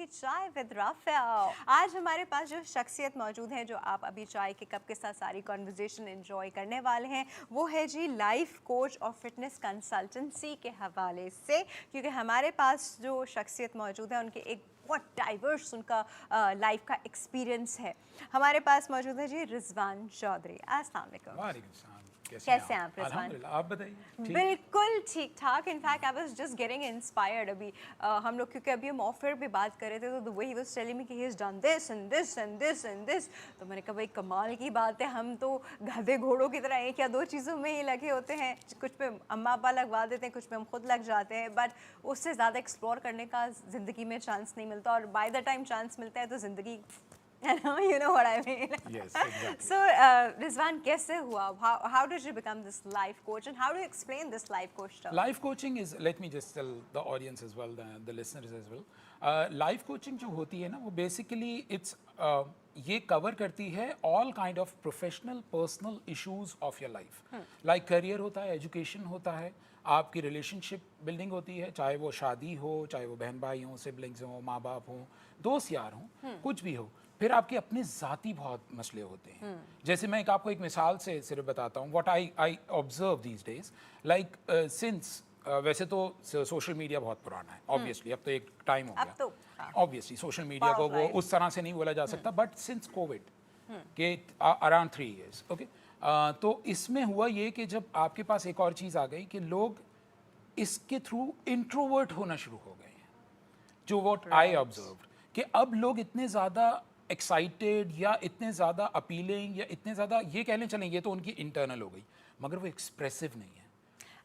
चाय with Rafale. आज हमारे पास जो शख्सियत मौजूद है, जो आप अभी चाय के कप के साथ सारी कॉन्वर्जेशन एंजॉय करने वाले हैं, वो है जी लाइफ कोच और फिटनेस कंसल्टेंसी के हवाले से। क्योंकि हमारे पास जो शख्सियत मौजूद है उनके एक बहुत डाइवर्स उनका लाइफ का एक्सपीरियंस है। हमारे पास मौजूद है जी रिजवान चौधरी। अस्सलाम वालेकुम। वालेकुम सलाम। कैसे हैं आप रिजवान? अल्हम्दुलिल्लाह, आप बताइए। ठीक। बिल्कुल ठीक ठाक। In fact I was just getting inspired अभी हम लोग, क्योंकि अभी हम ऑफर पे बात कर रहे थे, तो the way he was telling me कि he has done this and this and this and this. तो मैंने कहा भाई कमाल की बात है, हम तो गधे घोड़ों की तरह एक या दो चीज़ों में ही लगे होते हैं। कुछ पे अम्मा अब्बा लगवा देते हैं, कुछ पे हम खुद लग जाते हैं, बट उससे ज़्यादा एक्सप्लोर करने का ज़िंदगी में चांस नहीं मिलता। और बाय द टाइम चांस मिलता है तो ज़िंदगी you know what I mean. Yes, exactly. So, Rizwan, कैसे हुआ? How did you become this life coach, and how do you explain this life coach term? Life coaching is, let me just tell the audience as well, the listeners as well. Life coaching जो होती है ना, वो basically it's ये cover करती है all kind of professional, personal issues of your life. Like career होता है, education होता है, आपकी relationship building होती है, चाहे वो शादी हो, चाहे वो बहन भाई हों, siblings हों, माँ बाप हों, दोस्त यार हों, कुछ भी हो। फिर आपके अपने ज़ाती बहुत मसले होते हैं। जैसे मैं आपको एक मिसाल से सिर्फ बताता हूँ, what I observe these days, like since वैसे तो सोशल मीडिया बहुत पुराना है, ऑब्वियसली अब तो एक टाइम हो गया, ऑब्वियसली सोशल मीडिया को वो उस तरह से नहीं बोला जा सकता, बट सिंस कोविड के अराउंड 3 years, ओके। तो इसमें हुआ ये कि जब आपके पास एक और चीज़ आ गई कि लोग इसके थ्रू इंट्रोवर्ट होना शुरू हो गए हैं, जो व्हाट आई ऑब्जर्व कि अब लोग इतने ज़्यादा एक्साइटेड या इतने ज़्यादा अपीलिंग या इतने ज़्यादा, ये कहने चलें ये तो उनकी इंटरनल हो गई, मगर वो एक्सप्रेसिव नहीं है।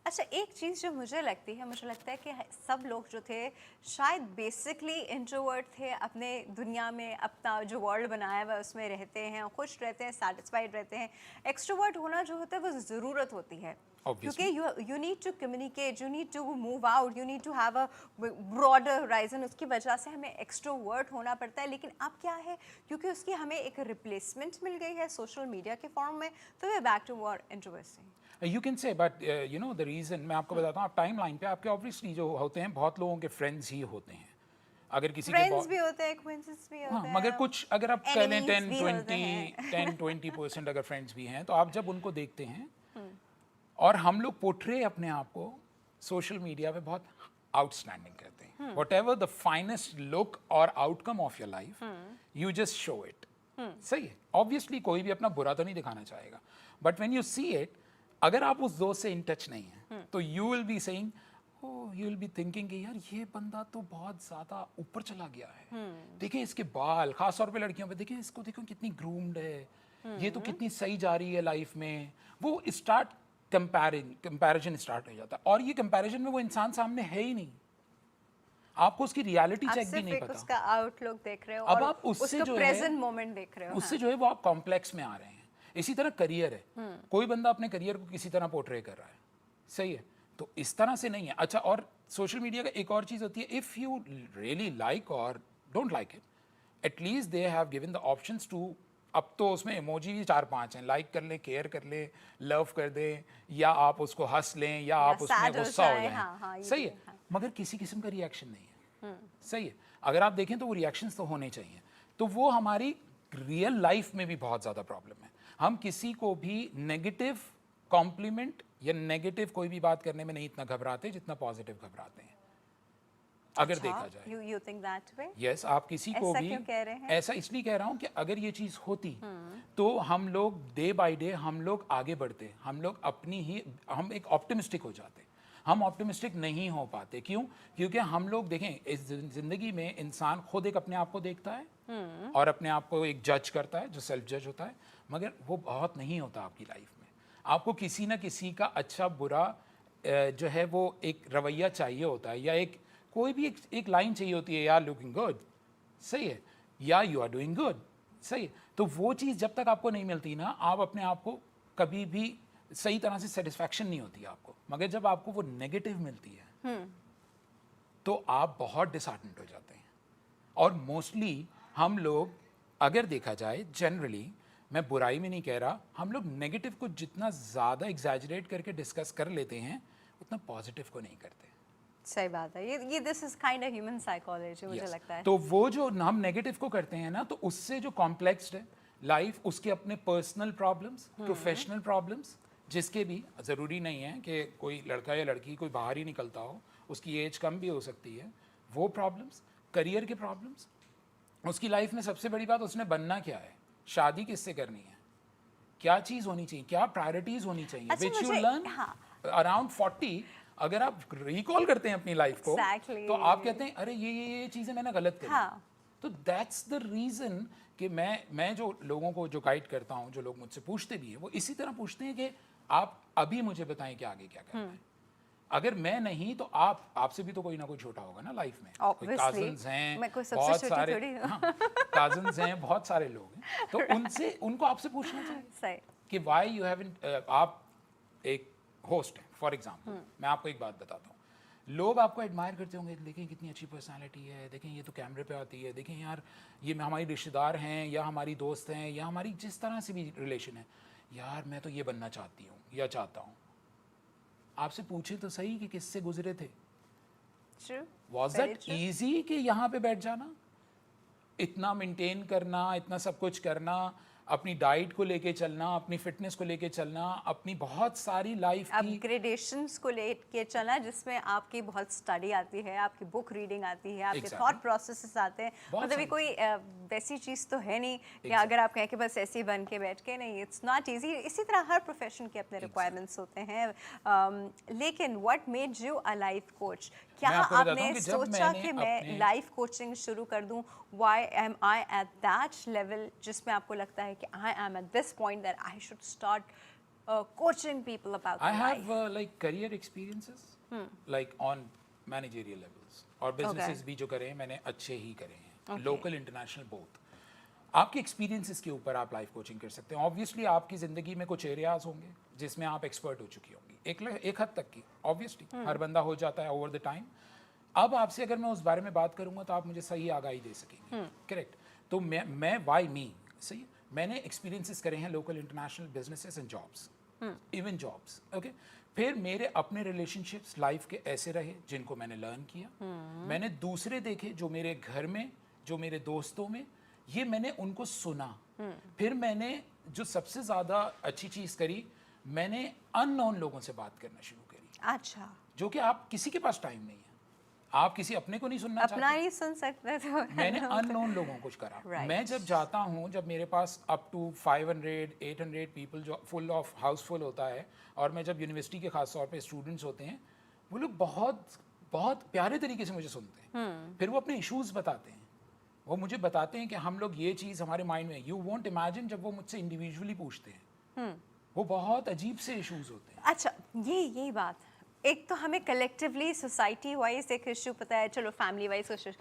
अच्छा, एक चीज़ जो मुझे लगती है, मुझे लगता है कि सब लोग जो थे शायद बेसिकली इंट्रोवर्ट थे, अपने दुनिया में अपना जो वर्ल्ड बनाया हुआ है उसमें रहते हैं, खुश रहते हैं, सेटिस्फाइड रहते हैं। एक्सट्रोवर्ट होना जो होता है वो ज़रूरत होती है, क्योंकि you need to communicate, you need to move out, you need to have a broader horizon. उसकी वजह से हमें एक्सट्रोवर्ट होना पड़ता है। लेकिन अब क्या है, क्योंकि उसकी हमें एक रिप्लेसमेंट मिल गई है सोशल मीडिया के फॉर्म में, तो way back to our introversion. You can say, but you know the reason मैं आपको बताता हूँ, आप टाइम लाइन पे आपके ऑब्वियसली जो होते हैं बहुत लोगों के फ्रेंड्स ही होते हैं। अगर किसी के फ्रेंड्स भी होते हैं, एक्वेंटेंस भी होते हैं, मगर कुछ अगर आप कह लें enemies 10-20% अगर फ्रेंड्स भी हैं, तो आप जब उनको देखते हैं और हम लोग पोर्ट्रे अपने आप को सोशल मीडिया पे बहुत आउटस्टैंडिंग करते हैं, whatever the finest look और outcome of your life, you just show it. सही है, ऑब्वियसली कोई भी अपना बुरा तो नहीं दिखाना चाहेगा, but when you see it, अगर आप उस दोस्त से इन टच नहीं है, तो you will be saying, you will be thinking कि यार ये बंदा तो बहुत ज़्यादा ऊपर चला गया है, देखें इसके बाल, खास तौर पे लड़कियों पे, देखें इसको, देखो कितनी ग्रूम्ड है, ये तो कितनी सही जा रही है लाइफ में। वो स्टार्ट कंपैरिजन स्टार्ट हो जाता है, और ये कंपैरिजन में वो इंसान सामने है ही नहीं, आपको उसकी रियलिटी चेक भी नहीं पता, उसका आउटलुक देख रहे हो, अब और आप उससे जो प्रेजेंट मोमेंट देख रहे हो, उससे जो है वो आप कॉम्प्लेक्स में आ रहे हैं। इसी तरह करियर है, कोई बंदा अपने करियर को किसी तरह पोर्ट्रे कर रहा है, सही है, तो इस तरह से नहीं है। अच्छा, और सोशल मीडिया का एक और चीज़ होती है, इफ़ यू रियली लाइक और don't like it, at least they have given the options to, अब तो उसमें इमोजी भी 4-5 हैं, लाइक कर ले, केयर कर ले, लव कर दे, या आप उसको हंस लें, या आप उसमें गुस्सा हो जाएं, सही है, मगर किसी किस्म का रिएक्शन नहीं है, सही है। अगर आप देखें तो वो रिएक्शंस तो होने चाहिए, तो वो हमारी रियल लाइफ में भी बहुत ज़्यादा प्रॉब्लम है। हम किसी को भी नेगेटिव कॉम्प्लीमेंट या नेगेटिव कोई भी बात करने में नहीं इतना घबराते जितना पॉजिटिव घबराते हैं, अगर देखा जाए। you think that way? Yes, आप किसी को भी क्यों कह रहे हैं? ऐसा इसलिए कह रहा हूँ कि अगर ये चीज़ होती तो हम लोग डे बाय डे हम लोग आगे बढ़ते, हम लोग हम एक ऑप्टिमिस्टिक हो जाते। हम ऑप्टिमिस्टिक नहीं हो पाते, क्यों? क्योंकि हम लोग देखें, इस ज़िंदगी में इंसान खुद एक अपने आप को देखता है और अपने आप को एक जज करता है, जो सेल्फ जज होता है, मगर वो बहुत नहीं होता आपकी लाइफ में। आपको किसी ना किसी का अच्छा बुरा जो है वो एक रवैया चाहिए होता है, या कोई भी एक लाइन चाहिए होती है, यार लुकिंग गुड, सही है, या यू आर डूइंग गुड, सही है। तो वो चीज़ जब तक आपको नहीं मिलती ना, आप अपने आप को कभी भी सही तरह से सेटिस्फैक्शन नहीं होती आपको, मगर जब आपको वो नेगेटिव मिलती है तो आप बहुत डिसहार्टेंड हो जाते हैं। और मोस्टली हम लोग, अगर देखा जाए जनरली, मैं बुराई में नहीं कह रहा, हम लोग नेगेटिव को जितना ज़्यादा एग्जैजरेट करके डिस्कस कर लेते हैं, उतना पॉजिटिव को नहीं करते। सही बात है, ये this is kind of human psychology मुझे Yes. लगता है। तो वो जो हम नेगेटिव को करते हैं ना, तो उससे जो कॉम्प्लेक्स्ड है लाइफ, उसके अपने पर्सनल प्रॉब्लम्स, प्रोफेशनल प्रॉब्लम्स, जिसके भी ज़रूरी नहीं है कि कोई लड़का या लड़की कोई बाहर ही निकलता हो, उसकी एज कम भी हो सकती है, वो प्रॉब्लम्स, करियर के प्रॉब्लम्स, उसकी लाइफ में सबसे बड़ी बात उसने बनना क्या है, शादी किससे करनी है, क्या चीज़ होनी चाहिए, क्या प्रायोरिटीज़ होनी चाहिए, अच्छा, विच यू मुझे- लर्न हाँ। अराउंड 40। अगर आप रिकॉल करते हैं अपनी लाइफ को, Exactly. तो आप कहते हैं अरे ये चीज़ें मैंने गलत करी। हाँ। तो दैट्स द रीज़न कि मैं जो लोगों को जो गाइड करता हूँ, जो लोग मुझसे पूछते भी हैं, वो इसी तरह पूछते हैं कि आप अभी मुझे बताएं कि आगे क्या करना है। अगर मैं नहीं तो आपसे भी तो कोई ना कोई छोटा होगा ना लाइफ में, कोई Obviously. कजन्स हैं, मैं कोई सबसे बहुत छोटी सारे थोड़ी हूँ। कजन्स हैं, बहुत सारे लोग हैं, तो उनसे उनको आपसे पूछना चाहिए सही। कि वाई यू हैवंट। आप एक होस्ट हैं फॉर एग्जांपल, मैं आपको एक बात बताता हूँ, लोग आपको एडमायर करते होंगे, देखें कितनी अच्छी पर्सनालिटी है, देखें ये तो कैमरे पे आती है, देखें यार ये हमारी रिश्तेदार हैं या हमारी दोस्त हैं या हमारी जिस तरह से भी रिलेशन है, यार मैं तो ये बनना चाहती हूँ या चाहता हूँ। आपसे पूछे तो सही कि किससे गुजरे थे, True. Was Very that true. Easy कि यहाँ पे बैठ जाना, इतना मेंटेन करना, इतना सब कुछ करना, अपनी डाइट को लेके चलना, अपनी फिटनेस को लेके चलना, अपनी बहुत सारी लाइफ की अपग्रेडेशंस को लेके चलना, जिसमें आपकी बहुत स्टडी आती है, आपकी बुक रीडिंग आती है, आपके Exactly. थॉट प्रोसेसेस आते हैं। बहुत मतलब ये सारी कोई वैसी चीज़ तो है नहीं कि Exactly. अगर आप कहें कि बस ऐसे ही बन के बैठ के, नहीं, इट्स नॉट इजी। इसी तरह हर प्रोफेशन के अपने रिक्वायरमेंट्स होते हैं। लेकिन what made you a life coach? क्या मैं आपको बताता आपने हूँ कि जब सोचा मैंने कि मैं अपने- लाइफ कोचिंग शुरू कर दूं? Why am I at that level जिसमें आपको लगता है कि I am at this point that I should start coaching people about I life? have like career experiences, like on managerial levels, और businesses भी जो करे हैं मैंने अच्छे ही करे हैं, local international both। आपके एक्सपीरियंसेस के ऊपर आप लाइफ कोचिंग कर सकते हैं। ऑब्वियसली आपकी ज़िंदगी में कुछ एरियाज होंगे जिसमें आप एक्सपर्ट हो चुकी होंगी, एक हद तक की, ऑब्वियसली हर बंदा हो जाता है ओवर द टाइम। अब आपसे अगर मैं उस बारे में बात करूंगा तो आप मुझे सही आगाही दे सकेंगे, करेक्ट? तो मैं वाई मी, सही, मैंने एक्सपीरियंसेस करे हैं local international businesses and jobs, even jobs, okay. फिर मेरे अपने रिलेशनशिप्स लाइफ के ऐसे रहे जिनको मैंने लर्न किया, मैंने दूसरे देखे जो मेरे घर में, जो मेरे दोस्तों में, ये मैंने उनको सुना। फिर मैंने जो सबसे ज़्यादा अच्छी चीज़ करी, मैंने अननोन लोगों से बात करना शुरू करी, अच्छा, जो कि आप किसी के पास टाइम नहीं है, आप किसी अपने को नहीं सुनना अपना चाहते। नहीं सुन सकते तो मैंने अननोन लोगों को करा। Right. मैं जब जाता हूँ, जब मेरे पास अप टू 500-800 पीपल जो फुल ऑफ हाउसफुल होता है, और मैं जब यूनिवर्सिटी के खास तौर पे स्टूडेंट्स होते हैं, वो लोग बहुत बहुत प्यारे तरीके से मुझे सुनते हैं। फिर वो अपने इश्यूज़ बताते हैं, वो मुझे बताते हैं कि हम लोग ये चीज़ हमारे माइंड में, यू वोंट इमेजिन जब वो मुझसे इंडिविजुअली पूछते हैं, वो बहुत अजीब से इश्यूज़ होते हैं। अच्छा, यही बात, एक तो हमें कलेक्टिवली सोसाइटी वाइज एक इशू पता है, चलो फैमिली वाइज इशू,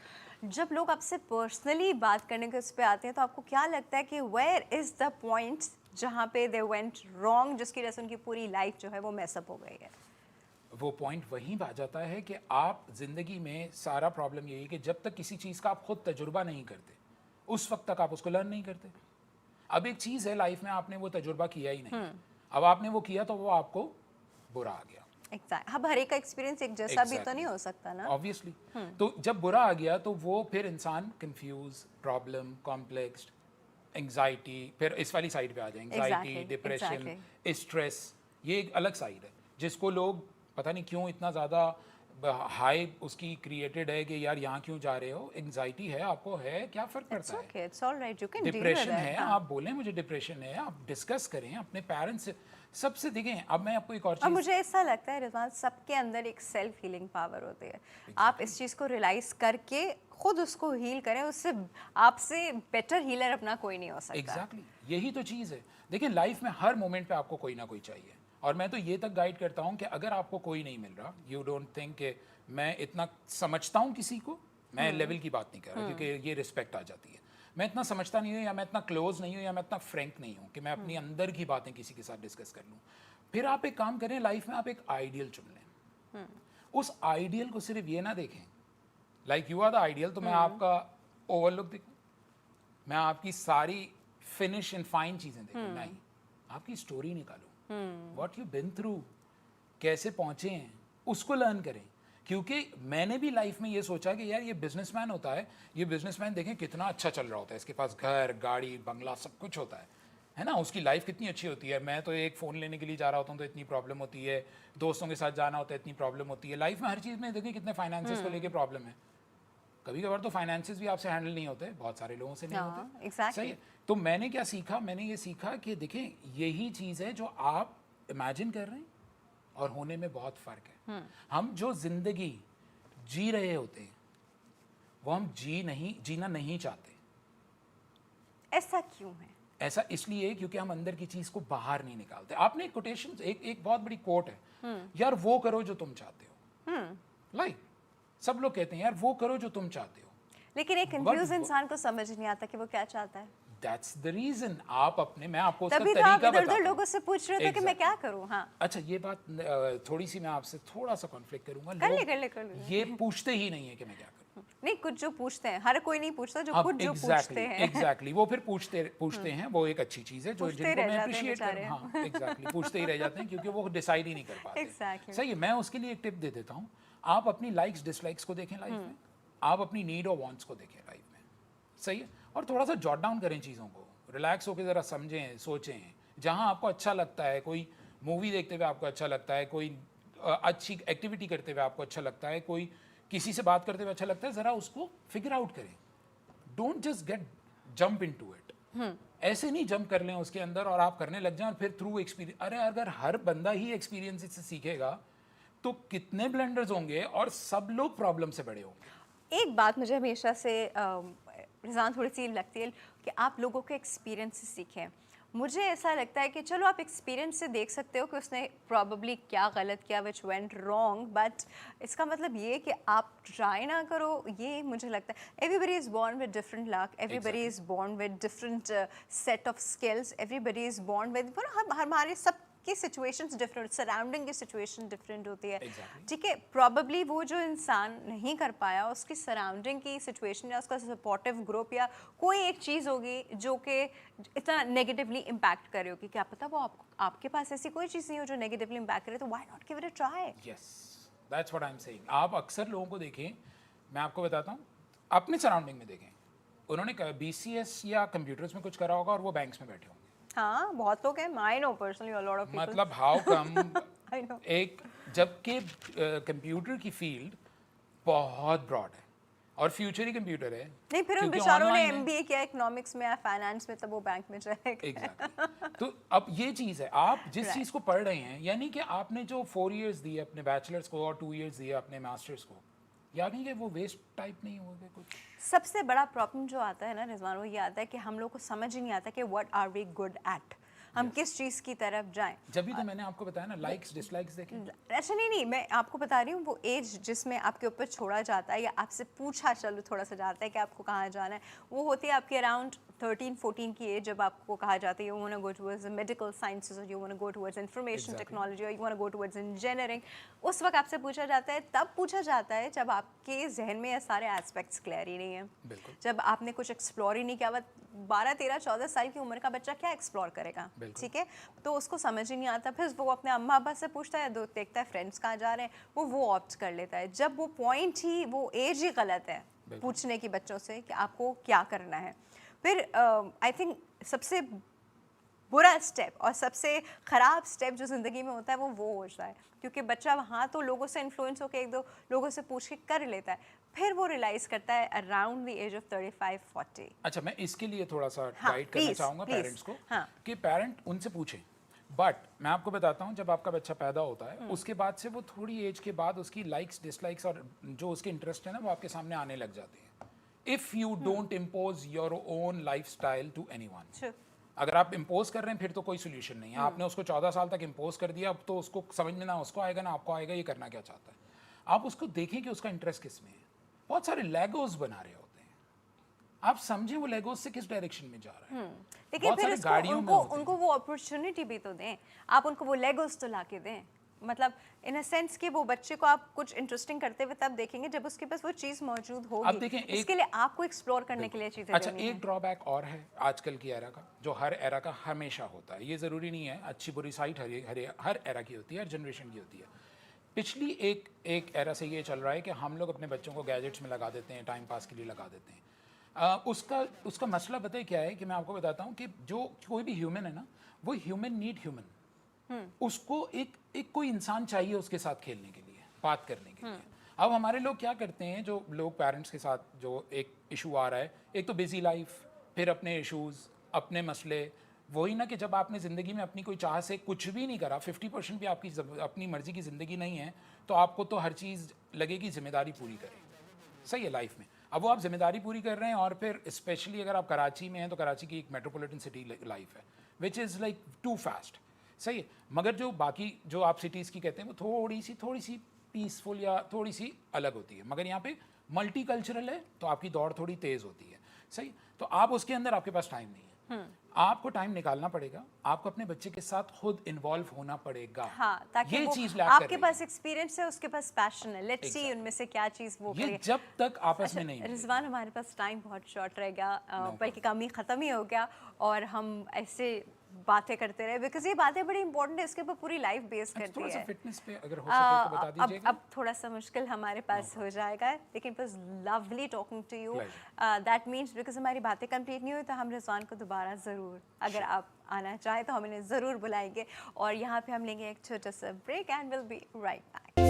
जब लोग आपसे पर्सनली बात करने के उस पर आते हैं तो आपको क्या लगता है कि वेयर इज़ द पॉइंट जहाँ पे दे वेंट रॉन्ग, जिसकी वजह से उनकी पूरी लाइफ जो है वो मैसअप हो गई है? वो पॉइंट वहीं आ जाता है कि आप ज़िंदगी में सारा प्रॉब्लम यही है कि जब तक किसी चीज़ का आप खुद तजुर्बा नहीं करते, उस वक्त तक आप उसको लर्न नहीं करते। अब एक चीज़ है लाइफ में, आपने वो तजुर्बा किया ही नहीं, अब आपने वो किया तो वो आपको बुरा आ गया। एग्जैक्ट, अब हर एक का एक्सपीरियंस एक जैसा भी तो नहीं हो सकता ना। ऑब्वियसली। तो जब बुरा आ गया तो वो फिर इंसान कंफ्यूज, प्रॉब्लम, कॉम्प्लेक्स, एंग्जाइटी, फिर इस वाली साइड पे आ जाए, एंग्जाइटी, Exactly, डिप्रेशन, स्ट्रेस, ये एक अलग साइड है जिसको लोग पता नहीं क्यों इतना ज़्यादा हाई उसकी क्रिएटेड है कि यार यहाँ क्यों जा रहे हो, एंग्जाइटी है आपको, है क्या फ़र्क पड़ता है, okay, it's alright, you can deal with depression that. है, आप बोलें मुझे डिप्रेशन है, आप डिस्कस करें अपने पेरेंट्स से, सबसे देखें। अब मैं आपको एक और और चीज़, मुझे ऐसा लगता है रिजवान, सबके अंदर एक सेल्फ हीलिंग पावर होती है। आप इस चीज़ को रियलाइज करके खुद उसको हील करें, उससे आपसे बेटर हीलर अपना कोई नहीं हो सकता। एग्जैक्टली, यही तो चीज़ है। देखिए लाइफ में हर मोमेंट पे आपको कोई ना कोई चाहिए, और मैं तो ये तक गाइड करता हूँ कि अगर आपको कोई नहीं मिल रहा, यू डोंट थिंक कि मैं इतना समझता हूँ किसी को, मैं लेवल की बात नहीं कर रहा क्योंकि ये रिस्पेक्ट आ जाती है, मैं इतना समझता नहीं हूँ या मैं इतना क्लोज नहीं हूँ या मैं इतना फ्रैंक नहीं हूँ कि मैं अपनी अंदर की बातें किसी के साथ डिस्कस कर लूँ, फिर आप एक काम करें, लाइफ में आप एक आइडियल चुन लें। उस आइडियल को सिर्फ ये ना देखें like you are the ideal, तो मैं आपका ओवरलुक देखूँ, मैं आपकी सारी फिनिश एंड फाइन चीज़ें देखूँ, नहीं, आपकी स्टोरी निकालूँ, व्हाट यू बिन थ्रू, कैसे पहुँचे हैं, उसको लर्न करें। क्योंकि मैंने भी लाइफ में ये सोचा कि यार ये बिजनेसमैन होता है, ये बिजनेसमैन देखें कितना अच्छा चल रहा होता है, इसके पास घर गाड़ी बंगला सब कुछ होता है ना, उसकी लाइफ कितनी अच्छी होती है। मैं तो एक फ़ोन लेने के लिए जा रहा होता हूँ तो इतनी प्रॉब्लम होती है, दोस्तों के साथ जाना होता है इतनी प्रॉब्लम होती है, लाइफ में हर चीज़ में देखें कितने फाइनेंसेस को लेके प्रॉब्लम है। कभी कभार तो फाइनेंसेस भी आपसे हैंडल नहीं होते, बहुत सारे लोगों से नहीं होते। exactly. सही है। तो मैंने क्या सीखा, मैंने ये सीखा कि देखें यही चीज़ है जो आप इमेजिन कर रहे हैं और होने में बहुत फ़र्क है। हम जो ज़िंदगी जी रहे होते हैं वो हम जीना नहीं चाहते। ऐसा क्यों है? ऐसा इसलिए क्योंकि हम अंदर की चीज़ को बाहर नहीं निकालते। आपने एक कोटेशन, एक बहुत बड़ी कोट है, यार वो करो जो तुम चाहते हो। लाइक सब लोग कहते हैं यार वो करो जो तुम चाहते हो, लेकिन एक कंफ्यूज इंसान को समझ नहीं आता कि वो क्या चाहता है। That's the reason. आप अपने, मैं आपको उसका तभी तो तरीका आप इधर-उधर बताता हूं। लोगों से पूछ रहे थे कि मैं क्या करूं। हाँ, अच्छा ये बात थोड़ी सी मैं आपसे थोड़ा सा कॉन्फ्लिक्ट करूंगा। कर लोग ले। ये पूछते ही नहीं है कि मैं क्या करूं। नहीं, कुछ जो पूछते हैं, हर कोई नहीं पूछता, जो अब खुद जो पूछते हैं। एग्जैक्टली वो फिर पूछते हैं, वो एक अच्छी चीज़ है जो पूछते जिनको रह मैं जाते हैं अप्रिशिएट बेचारे। करूँ। हाँ एग्जैक्टली पूछते ही रह जाते हैं क्योंकि वो डिसाइड ही नहीं कर पाते। Exactly. सही है। मैं उसके लिए एक टिप दे देता हूँ, आप अपनी लाइक्स डिसलाइक्स को देखें लाइफ में, आप अपनी नीड और वांट्स को देखें लाइफ में। सही है। और थोड़ा सा जॉट डाउन करें चीज़ों को, रिलैक्स होकर ज़रा समझें सोचें। जहाँ आपको अच्छा लगता है, कोई मूवी देखते हुए आपको अच्छा लगता है, कोई अच्छी एक्टिविटी करते हुए आपको अच्छा लगता है, कोई किसी से बात करते हुए अच्छा लगता है, ज़रा उसको फिगर आउट करें। Don't just get jump into it. ऐसे नहीं जंप कर लें उसके अंदर और आप करने लग जाएं और फिर थ्रू एक्सपीरियंस, अरे अगर हर बंदा ही एक्सपीरियंस से सीखेगा तो कितने ब्लेंडर्स होंगे और सब लोग प्रॉब्लम से बड़े होंगे। एक बात मुझे हमेशा से रिजान थोड़ी सी लगती है कि आप लोगों के एक्सपीरियंस से सीखें। मुझे ऐसा लगता है कि चलो आप एक्सपीरियंस से देख सकते हो कि उसने प्रॉबली क्या गलत किया, विच वेंट रॉन्ग, बट इसका मतलब ये कि आप ट्राई ना करो, ये मुझे लगता है। Everybody is born with different luck, everybody is born with different set of skills, everybody is born with, हमारे सब की सिचुएशंस डिफरेंट, सराउंडिंग की सिचुएशन डिफरेंट होती है। ठीक है, प्रॉबली वो जो इंसान नहीं कर पाया, उसकी सराउंडिंग की सिचुएशन या उसका सपोर्टिव ग्रुप या कोई एक चीज़ होगी जो कि इतना नेगेटिवली इम्पैक्ट करे होगी। क्या पता वो आपके पास ऐसी कोई चीज़ नहीं हो जो नेगेटिवली इम्पैक्ट करे, तो why not give it a try. Yes, that's what I am saying. आप अक्सर लोगों को देखें, मैं आपको बताता हूँ, अपने सराउंडिंग में देखें, उन्होंने BCS या कंप्यूटर्स में कुछ करा होगा और वो बैंक्स में बैठे होंगे। हाँ, बहुत लोग हैं। I know personally a lot of people. मतलब हाउ कम आई नो। एक, जबकि कंप्यूटर की फील्ड बहुत ब्रॉड है और फ्यूचर ही कंप्यूटर है। नहीं, फिर उन क्योंकि बेचारों ने online है। MBA किया इकोनॉमिक्स में या फाइनेंस में, तब वो बैंक में चले गए। एग्जैक्टली। तो अब ये चीज़ है, आप जिस चीज़ को पढ़ रहे हैं, यानी कि आपने जो 4 इयर्स दिए अपने बैचलर्स को और 2 इयर्स दिए अपने मास्टर्स को, यानी कि वो वेस्ट टाइप नहीं हो गए कुछ। सबसे बड़ा प्रॉब्लम जो आता है ना रिजवान, वो ये आता है कि हम लोग को समझ ही नहीं आता कि what are we good at, हम किस चीज़ की तरफ जाएं। जब भी तो मैंने आपको बताया ना, लाइक्स डिसलाइक्स देखें। ऐसा नहीं, मैं आपको बता रही हूँ वो एज जिसमें आपके ऊपर छोड़ा जाता है या आपसे पूछा चलो थोड़ा सा जाता है कि आपको कहाँ जाना है, वो होती है आपकी अराउंड 13-14 की एज, जब आपको कहा जाता है you want to go towards medical sciences और you want to go towards information technology और you want to go towards engineering. उस वक्त आपसे पूछा जाता है, तब पूछा जाता है जब आपके जहन में ये सारे एस्पेक्ट्स क्लियर ही नहीं है, जब आपने कुछ एक्सप्लोर ही नहीं किया। 12, 13, 14 साल की उम्र का बच्चा क्या एक्सप्लोर करेगा? ठीक है, तो उसको समझ ही नहीं आता। फिर वो अपने अम्मा अब्बा से पूछता है, देखता है फ्रेंड्स कहाँ जा रहे हैं, वो ऑप्ट कर लेता है। जब वो पॉइंट ही, वो एज ही गलत है पूछने की बच्चों से कि आपको क्या करना है। फिर आई थिंक सबसे बुरा स्टेप और सबसे ख़राब स्टेप जो ज़िंदगी में होता है वो होता है, क्योंकि बच्चा वहाँ तो लोगों से इन्फ्लुएंस होकर 1-2 लोगों से पूछ के कर लेता है, फिर वो रियलाइज़ करता है अराउंड द एज ऑफ 35-40। अच्छा, मैं इसके लिए थोड़ा सा गाइड करना चाहूँगा पेरेंट्स को, कि पेरेंट उनसे पूछें। बट मैं आपको बताता हूँ, जब आपका बच्चा पैदा होता है उसके बाद से वो थोड़ी एज के बाद उसकी लाइक्स डिसलाइक्स और जो उसके इंटरेस्ट है ना, वो आपके सामने आने लग जाते हैं। If you don't impose your own life style to anyone. अगर आप इम्पोज कर रहे हैं फिर तो कोई सोल्यूशन नहीं है। आपने उसको 14 साल तक इम्पोज कर दिया, अब तो उसको समझ में ना उसको आएगा ना आपको आएगा ये करना क्या चाहता है। आप उसको देखें कि उसका इंटरेस्ट किस में है। बहुत सारे लेगोस बना रहे होते हैं, आप समझें वो लेगोस से किस डायरेक्शन में जा रहा है। लेकिन फिर उनको वो अपॉर्चुनिटी भी तो दें, आप उनको वो लेगोस तो ला के दें। मतलब इन अ सेंस कि वो बच्चे को आप कुछ इंटरेस्टिंग करते हुए तब देखेंगे जब उसके पास वो चीज़ मौजूद होगी। अब देखें, इसके लिए आपको एक्सप्लोर करने के लिए चीज़ें अच्छा, एक ड्रॉबैक और है आजकल की एरा का, जो हर एरा का हमेशा होता है। ये ज़रूरी नहीं है, अच्छी बुरी साइड हर एरा की होती है, हर जनरेशन की होती है। पिछली एक एरा से ये चल रहा है कि हम लोग अपने बच्चों को गैजेट्स में लगा देते हैं, टाइम पास के लिए लगा देते हैं। उसका मसला पता है क्या है कि मैं आपको बताता हूँ कि जो कोई भी ह्यूमन है ना, वो ह्यूमन नीड ह्यूमन। उसको एक कोई इंसान चाहिए उसके साथ खेलने के लिए, बात करने के लिए। अब हमारे लोग क्या करते हैं, जो लोग पेरेंट्स के साथ जो एक इशू आ रहा है, एक तो बिजी लाइफ, फिर अपने इश्यूज, अपने मसले, वही ना कि जब आपने ज़िंदगी में अपनी कोई चाह से कुछ भी नहीं करा, 50% भी आपकी अपनी मर्जी की ज़िंदगी नहीं है, तो आपको तो हर चीज़ लगेगी जिम्मेदारी पूरी करें। सही है लाइफ में। अब वो आप जिम्मेदारी पूरी कर रहे हैं, और फिर स्पेशली अगर आप कराची में हैं तो कराची की एक मेट्रोपॉलिटन सिटी लाइफ है which is like too fast. सही है। मगर जो बाकी जो आप सिटीज़ की कहते हैं वो थोड़ी सी पीसफुल या थोड़ी सी अलग होती है, मगर यहाँ पे मल्टी कल्चरल है तो आपकी दौड़ थोड़ी तेज़ होती है। सही। तो आप उसके अंदर आपके पास टाइम नहीं है, आपको टाइम निकालना पड़ेगा, आपको अपने बच्चे के साथ खुद इन्वॉल्व होना पड़ेगा। हाँ, ताकि ये वो चीज़ लैक कर आपके रही है। पास एक्सपीरियंस है, उसके पास पैशन है, लेट्स सी उनमें से क्या चीज़ वो ये करे। जब तक आपस में नहीं मिलेगी। रिजवान, हमारे पास टाइम बहुत शॉर्ट रह गया, No बल्कि काम ही ख़त्म ही हो गया, और हम ऐसे बातें करते रहे बिकॉज ये बातें बड़ी इंपॉर्टेंट है, इसके ऊपर पूरी लाइफ बेस करती थोड़ा सा है। फिटनेस पे अगर हो सके तो बता दीजिएगा। अब थोड़ा सा मुश्किल हमारे पास हो जाएगा, लेकिन it was lovely talking to you. Pleasure. That means because हमारी बातें कंप्लीट नहीं हुई तो हम रिजवान को दोबारा ज़रूर, अगर आप आना चाहें तो हम इन्हें ज़रूर बुलाएंगे। और यहाँ पे हम लेंगे एक छोटा सा break and will be right back.